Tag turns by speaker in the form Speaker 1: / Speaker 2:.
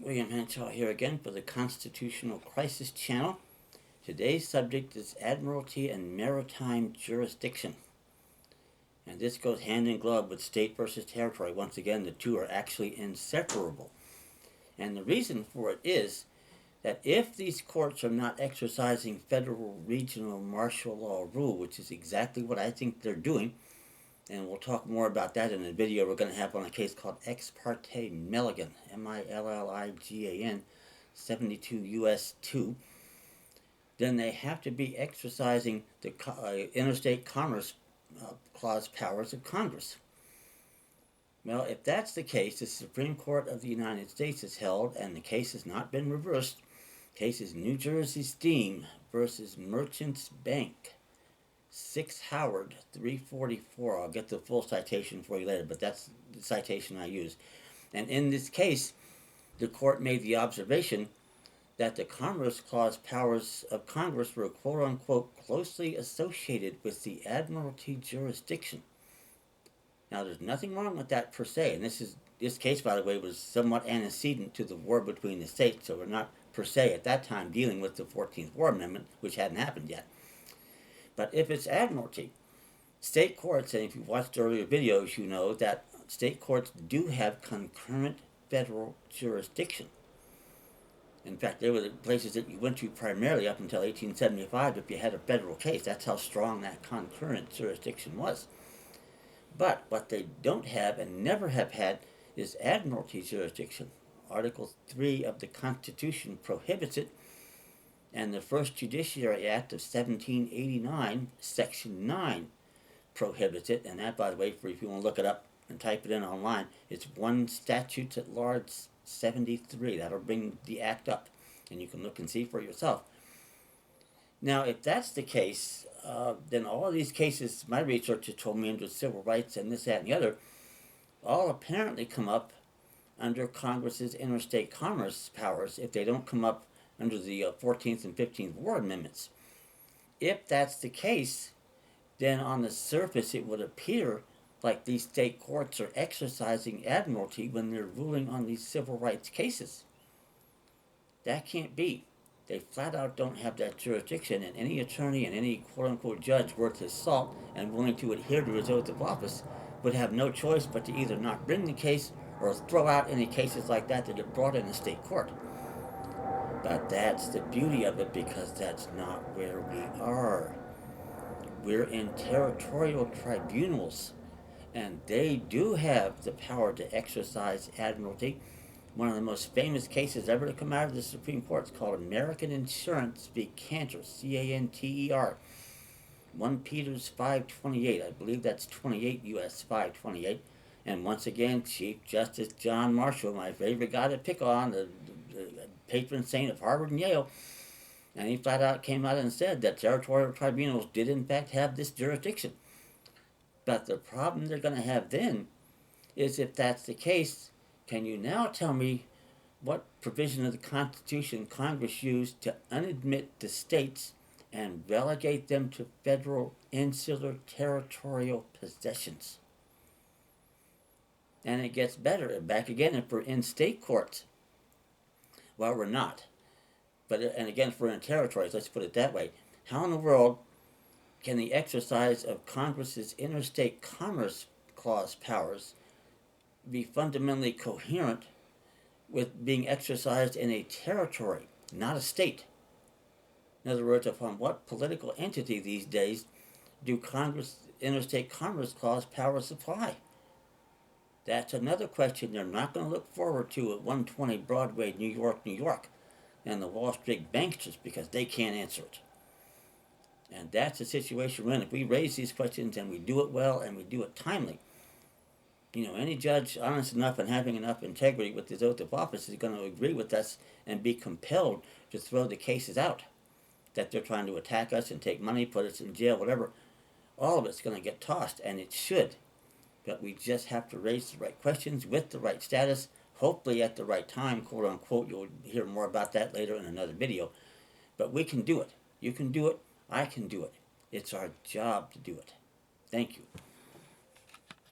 Speaker 1: William Henshaw here again for the Constitutional Crisis Channel. Today's subject is Admiralty and Maritime Jurisdiction. And this goes hand in glove with state versus territory. Once again, the two are actually inseparable. And the reason for it is that if these courts are not exercising federal regional martial law rule, which is exactly what I think they're doing, and we'll talk more about that in a video we're going to have on a case called Ex parte Milligan, Milligan, 72 U.S. 2, then they have to be exercising the Interstate Commerce Clause powers of Congress. Well, if that's the case, the Supreme Court of the United States has held, and the case has not been reversed, case is New Jersey Steam versus Merchants Bank. 6 Howard 344. I'll get the full citation for you later, but that's the citation I use. And in this case, the court made the observation that the Commerce Clause powers of Congress were quote-unquote closely associated with the Admiralty jurisdiction. Now, there's nothing wrong with that per se, and this case, by the way, was somewhat antecedent to the war between the states, so we're not per se at that time dealing with the 14th War Amendment, which hadn't happened yet. But if it's Admiralty, state courts, and if you've watched earlier videos, you know that state courts do have concurrent federal jurisdiction. In fact, they were the places that you went to primarily up until 1875 if you had a federal case. That's how strong that concurrent jurisdiction was. But what they don't have and never have had is Admiralty jurisdiction. Article 3 of the Constitution prohibits it, and the First Judiciary Act of 1789, Section 9, prohibits it. And that, by the way, for if you want to look it up and type it in online, it's 1 Statutes at Large 73. That'll bring the act up, and you can look and see for yourself. Now, if that's the case, then all of these cases, my research has told me under civil rights and this, that, and the other, all apparently come up under Congress's interstate commerce powers if they don't come up under the 14th and 15th War Amendments. If that's the case, then on the surface it would appear like these state courts are exercising admiralty when they're ruling on these civil rights cases. That can't be. They flat out don't have that jurisdiction, and any attorney and any quote-unquote judge worth his salt and willing to adhere to his oath of office would have no choice but to either not bring the case or throw out any cases like that that are brought in the state court. But that's the beauty of it, because that's not where we are. We're in territorial tribunals, and they do have the power to exercise admiralty. One of the most famous cases ever to come out of the Supreme Court is called American Insurance v. Cantor, Canter. 1 Peters 528, I believe that's 28 U.S. 528. And once again, Chief Justice John Marshall, my favorite guy to pick on, the patron saint of Harvard and Yale, and he flat out came out and said that territorial tribunals did in fact have this jurisdiction. But the problem they're going to have then is, if that's the case, can you now tell me what provision of the Constitution Congress used to unadmit the states and relegate them to federal insular territorial possessions? And it gets better. Back again, if we're in state courts, well, we're not. But, and again, if we're in territories, let's put it that way. How in the world can the exercise of Congress's Interstate Commerce Clause powers be fundamentally coherent with being exercised in a territory, not a state? In other words, upon what political entity these days do Congress Interstate Commerce Clause powers apply? That's another question they're not going to look forward to at 120 Broadway, New York, and the Wall Street banksters, because they can't answer it. And that's the situation we're in. If we raise these questions and we do it well and we do it timely, any judge honest enough and having enough integrity with his oath of office is going to agree with us and be compelled to throw the cases out that they're trying to attack us and take money, put us in jail, whatever. All of it's going to get tossed, and it should. But we just have to raise the right questions with the right status, hopefully at the right time, quote unquote. You'll hear more about that later in another video. But we can do it. You can do it. I can do it. It's our job to do it. Thank you.